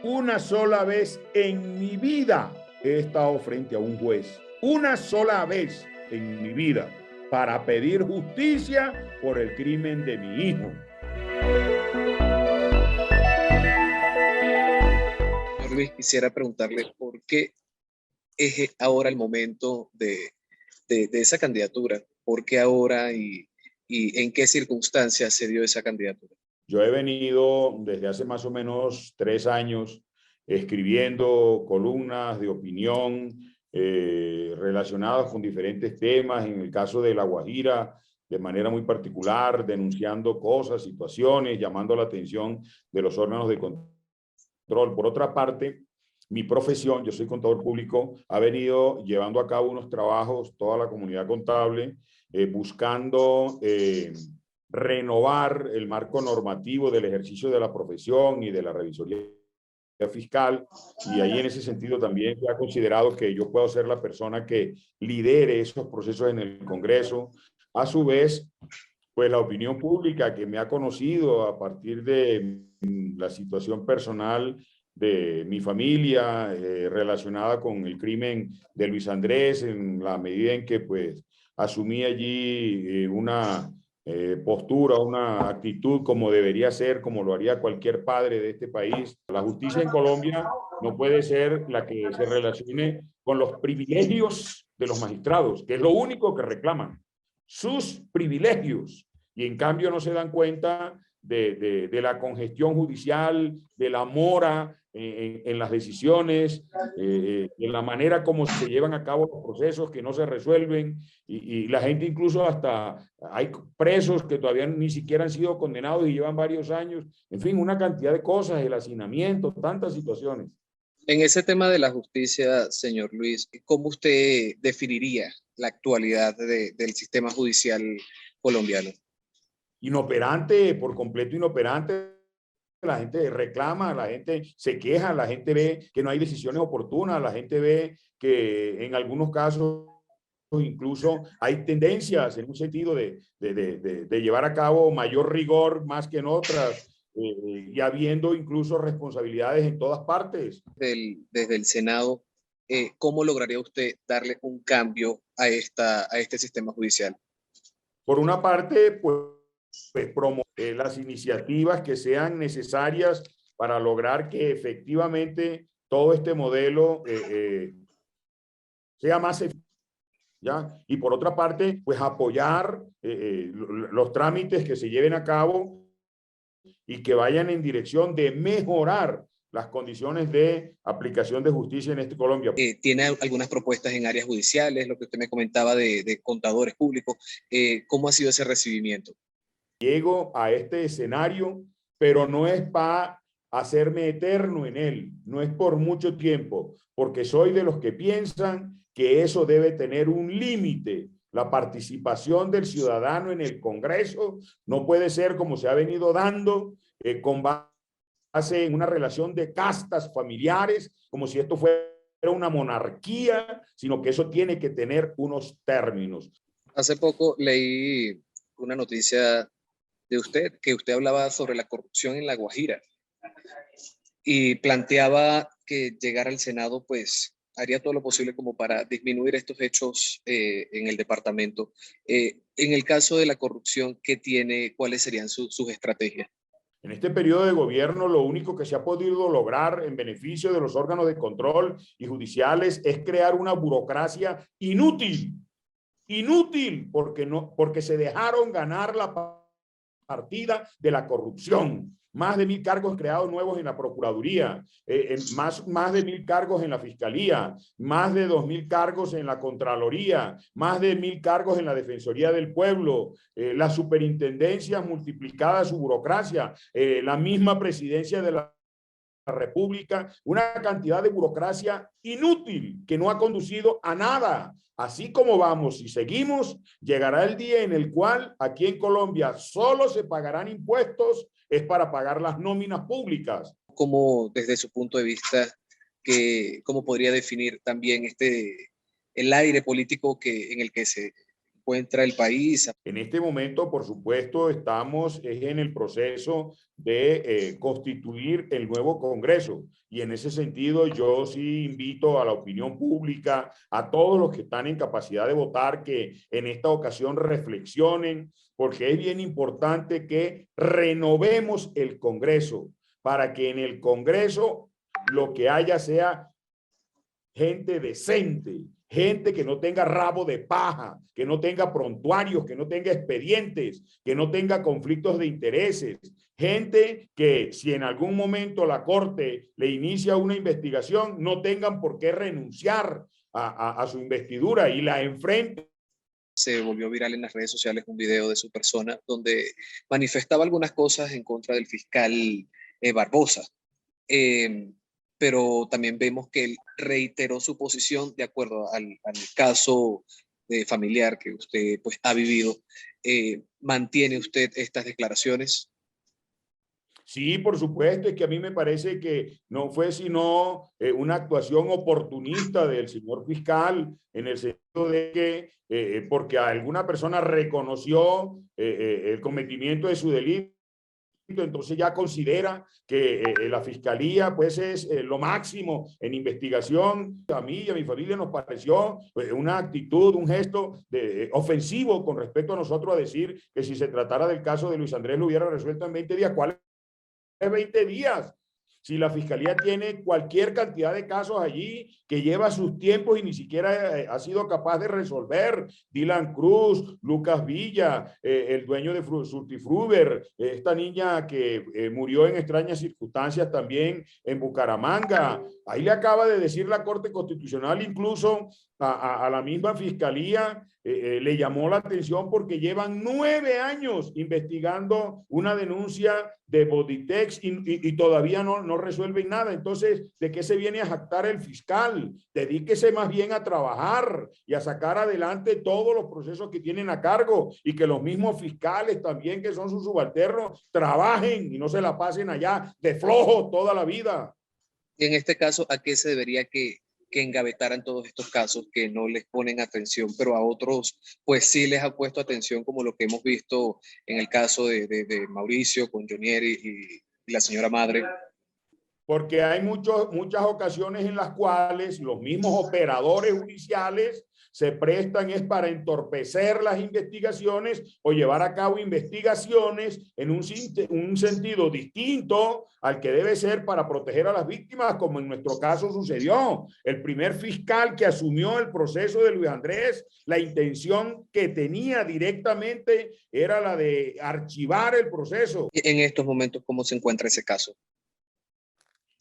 Una sola vez en mi vida he estado frente a un juez. Una sola vez en mi vida para pedir justicia por el crimen de mi hijo. Señor Luis, quisiera preguntarle por qué es ahora el momento de esa candidatura. ¿Por qué ahora y en qué circunstancias se dio esa candidatura? Yo he venido desde hace más o menos 3 años escribiendo columnas de opinión relacionadas con diferentes temas. En el caso de La Guajira, de manera muy particular, denunciando cosas, situaciones, llamando la atención de los órganos de control. Por otra parte, mi profesión, yo soy contador público, ha venido llevando a cabo unos trabajos, toda la comunidad contable, buscando renovar el marco normativo del ejercicio de la profesión y de la revisoría fiscal, y ahí en ese sentido también se ha considerado que yo puedo ser la persona que lidere esos procesos en el Congreso. A su vez, pues la opinión pública que me ha conocido a partir de la situación personal de mi familia relacionada con el crimen de Luis Andrés, en la medida en que pues asumí allí una postura, una actitud como debería ser, como lo haría cualquier padre de este país. La justicia en Colombia no puede ser la que se relacione con los privilegios de los magistrados, que es lo único que reclaman, sus privilegios, y en cambio no se dan cuenta de la congestión judicial, de la mora en las decisiones, en la manera como se llevan a cabo los procesos que no se resuelven, y la gente incluso hasta hay presos que todavía ni siquiera han sido condenados y llevan varios años. En fin, una cantidad de cosas, el hacinamiento, tantas situaciones. En ese tema de la justicia, señor Luis, ¿cómo usted definiría la actualidad del sistema judicial colombiano? Inoperante, por completo inoperante. La gente reclama, la gente se queja, la gente ve que no hay decisiones oportunas, la gente ve que en algunos casos incluso hay tendencias en un sentido de llevar a cabo mayor rigor más que en otras, y habiendo incluso responsabilidades en todas partes. Desde el Senado, ¿cómo lograría usted darle un cambio a este sistema judicial? Por una parte, pues promover las iniciativas que sean necesarias para lograr que efectivamente todo este modelo sea más eficiente, ¿ya? Y por otra parte, pues apoyar los trámites que se lleven a cabo y que vayan en dirección de mejorar las condiciones de aplicación de justicia en este Colombia. Tiene algunas propuestas en áreas judiciales, lo que usted me comentaba de contadores públicos. ¿Cómo ha sido ese recibimiento? Llego a este escenario, pero no es para hacerme eterno en él, no es por mucho tiempo, porque soy de los que piensan que eso debe tener un límite. La participación del ciudadano en el Congreso no puede ser como se ha venido dando, con base en una relación de castas familiares, como si esto fuera una monarquía, sino que eso tiene que tener unos términos. Hace poco leí una noticia de usted, que usted hablaba sobre la corrupción en La Guajira y planteaba que llegar al Senado, pues haría todo lo posible como para disminuir estos hechos en el departamento. En el caso de la corrupción, ¿qué tiene? ¿Cuáles serían sus estrategias? En este periodo de gobierno, lo único que se ha podido lograr en beneficio de los órganos de control y judiciales es crear una burocracia inútil, inútil, porque se dejaron ganar la partida de la corrupción. Más de 1.000 cargos creados nuevos en la Procuraduría, más de 1.000 cargos en la Fiscalía, más de 2.000 cargos en la Contraloría, más de 1.000 cargos en la Defensoría del Pueblo, la superintendencia multiplicada su burocracia, la misma presidencia de la República, una cantidad de burocracia inútil que no ha conducido a nada. Así como vamos y seguimos, llegará el día en el cual aquí en Colombia solo se pagarán impuestos es para pagar las nóminas públicas. ¿Cómo, desde su punto de vista, cómo podría definir también el aire político en el que encuentra el país? En este momento, por supuesto, estamos en el proceso de constituir el nuevo Congreso. Y en ese sentido, yo sí invito a la opinión pública, a todos los que están en capacidad de votar, que en esta ocasión reflexionen, porque es bien importante que renovemos el Congreso, para que en el Congreso lo que haya sea gente decente, gente que no tenga rabo de paja, que no tenga prontuarios, que no tenga expedientes, que no tenga conflictos de intereses, gente que si en algún momento la Corte le inicia una investigación, no tengan por qué renunciar a su investidura y la enfrenten. Se volvió viral en las redes sociales un video de su persona donde manifestaba algunas cosas en contra del fiscal Barbosa. Pero también vemos que él reiteró su posición de acuerdo al caso familiar que usted pues, ha vivido. ¿Mantiene usted estas declaraciones? Sí, por supuesto, es que a mí me parece que no fue sino una actuación oportunista del señor fiscal, en el sentido de que, porque alguna persona reconoció el cometimiento de su delito, entonces ya considera que la fiscalía pues es lo máximo en investigación. A mí y a mi familia nos pareció una actitud, un gesto ofensivo con respecto a nosotros, a decir que si se tratara del caso de Luis Andrés lo hubiera resuelto en 20 días. ¿Cuál es 20 días? Si la fiscalía tiene cualquier cantidad de casos allí que lleva sus tiempos y ni siquiera ha sido capaz de resolver. Dylan Cruz, Lucas Villa, el dueño de Surtifruber, esta niña que murió en extrañas circunstancias también en Bucaramanga. Ahí le acaba de decir la Corte Constitucional incluso a la misma fiscalía, le llamó la atención porque llevan 9 años investigando una denuncia de Boditex y todavía no resuelven nada. Entonces, ¿de qué se viene a jactar el fiscal? Dedíquese más bien a trabajar y a sacar adelante todos los procesos que tienen a cargo, y que los mismos fiscales también, que son sus subalternos, trabajen y no se la pasen allá de flojo toda la vida. En este caso, ¿a qué se debería que engavetaran todos estos casos que no les ponen atención, pero a otros pues sí les ha puesto atención, como lo que hemos visto en el caso de Mauricio con Jonieri y la señora madre? Porque hay muchas ocasiones en las cuales los mismos operadores judiciales se prestan es para entorpecer las investigaciones o llevar a cabo investigaciones en un sentido distinto al que debe ser para proteger a las víctimas, como en nuestro caso sucedió. El primer fiscal que asumió el proceso de Luis Andrés, la intención que tenía directamente era la de archivar el proceso. En estos momentos, ¿cómo se encuentra ese caso?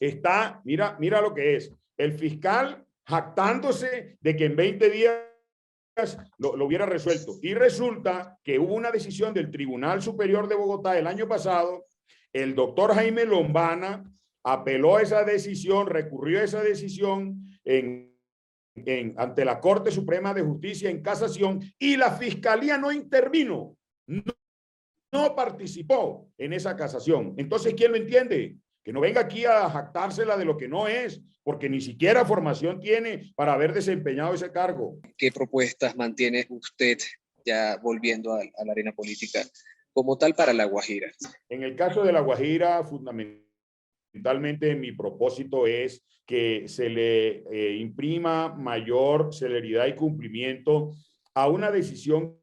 Está, mira lo que es, el fiscal jactándose de que en 20 días lo hubiera resuelto. Y resulta que hubo una decisión del Tribunal Superior de Bogotá el año pasado. El doctor Jaime Lombana apeló a esa decisión, recurrió a esa decisión ante la Corte Suprema de Justicia en casación, y la Fiscalía no intervino, no participó en esa casación. Entonces, ¿quién lo entiende? Que no venga aquí a jactársela de lo que no es, porque ni siquiera formación tiene para haber desempeñado ese cargo. ¿Qué propuestas mantiene usted, ya volviendo a la arena política, como tal para La Guajira? En el caso de La Guajira, fundamentalmente mi propósito es que se le imprima mayor celeridad y cumplimiento a una decisión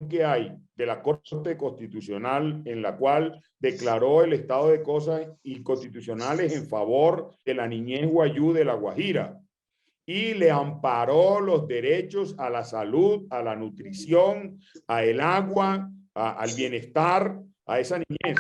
que hay de la Corte Constitucional, en la cual declaró el estado de cosas inconstitucionales en favor de la niñez guayú de La Guajira y le amparó los derechos a la salud, a la nutrición, al agua, al bienestar, a esa niñez.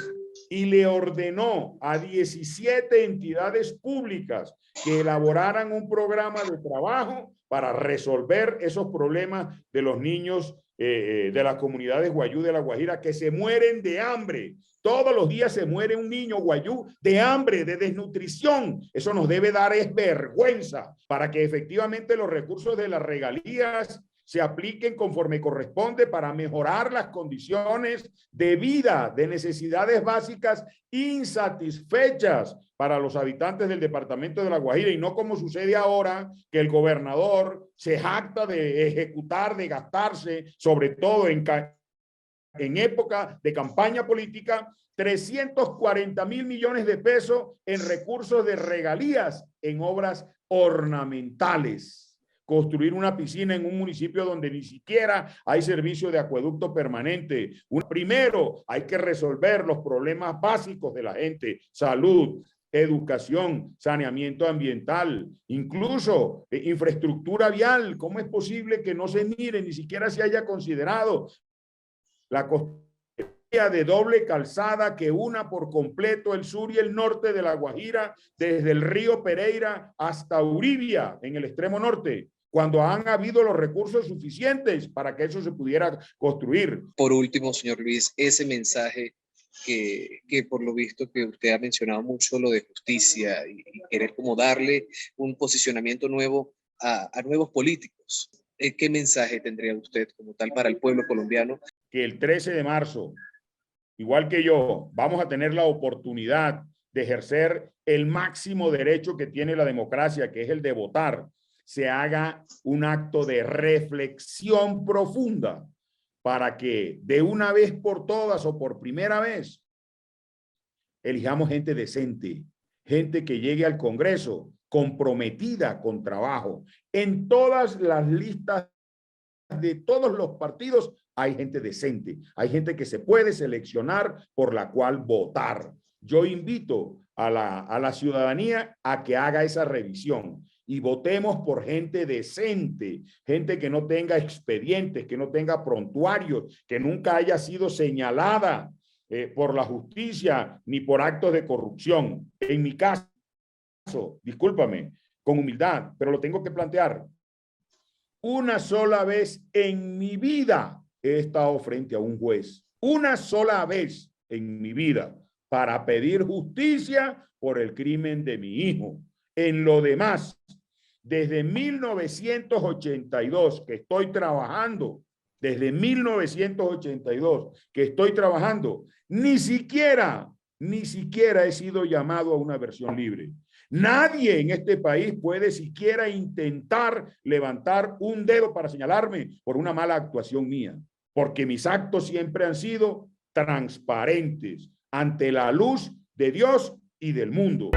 Y le ordenó a 17 entidades públicas que elaboraran un programa de trabajo para resolver esos problemas de los niños de las comunidades guayú de La Guajira, que se mueren de hambre. Todos los días se muere un niño guayú de hambre, de desnutrición. Eso nos debe dar es vergüenza, para que efectivamente los recursos de las regalías se apliquen conforme corresponde para mejorar las condiciones de vida, de necesidades básicas insatisfechas para los habitantes del departamento de La Guajira, y no como sucede ahora, que el gobernador se jacta de ejecutar, de gastarse, sobre todo en época de campaña política, 340.000 millones de pesos en recursos de regalías en obras ornamentales. Construir una piscina en un municipio donde ni siquiera hay servicio de acueducto permanente. Primero, hay que resolver los problemas básicos de la gente: salud, educación, saneamiento ambiental, incluso infraestructura vial. ¿Cómo es posible que no se mire, ni siquiera se haya considerado la construcción de doble calzada que una por completo el sur y el norte de La Guajira, desde el río Pereira hasta Uribia, en el extremo norte, cuando han habido los recursos suficientes para que eso se pudiera construir? Por último, señor Luis, ese mensaje que por lo visto que usted ha mencionado mucho, lo de justicia y querer como darle un posicionamiento nuevo a nuevos políticos. ¿Qué mensaje tendría usted como tal para el pueblo colombiano? Que el 13 de marzo, igual que yo, vamos a tener la oportunidad de ejercer el máximo derecho que tiene la democracia, que es el de votar. Se haga un acto de reflexión profunda para que de una vez por todas o por primera vez elijamos gente decente, gente que llegue al Congreso comprometida con trabajo. En todas las listas de todos los partidos hay gente decente, hay gente que se puede seleccionar por la cual votar. Yo invito a la ciudadanía a que haga esa revisión y votemos por gente decente, gente que no tenga expedientes, que no tenga prontuarios, que nunca haya sido señalada por la justicia ni por actos de corrupción. En mi caso, discúlpame, con humildad, pero lo tengo que plantear. Una sola vez en mi vida he estado frente a un juez, una sola vez en mi vida, para pedir justicia por el crimen de mi hijo. En lo demás, desde 1982 que estoy trabajando, desde 1982 que estoy trabajando, ni siquiera he sido llamado a una versión libre. Nadie en este país puede siquiera intentar levantar un dedo para señalarme por una mala actuación mía, porque mis actos siempre han sido transparentes ante la luz de Dios y del mundo.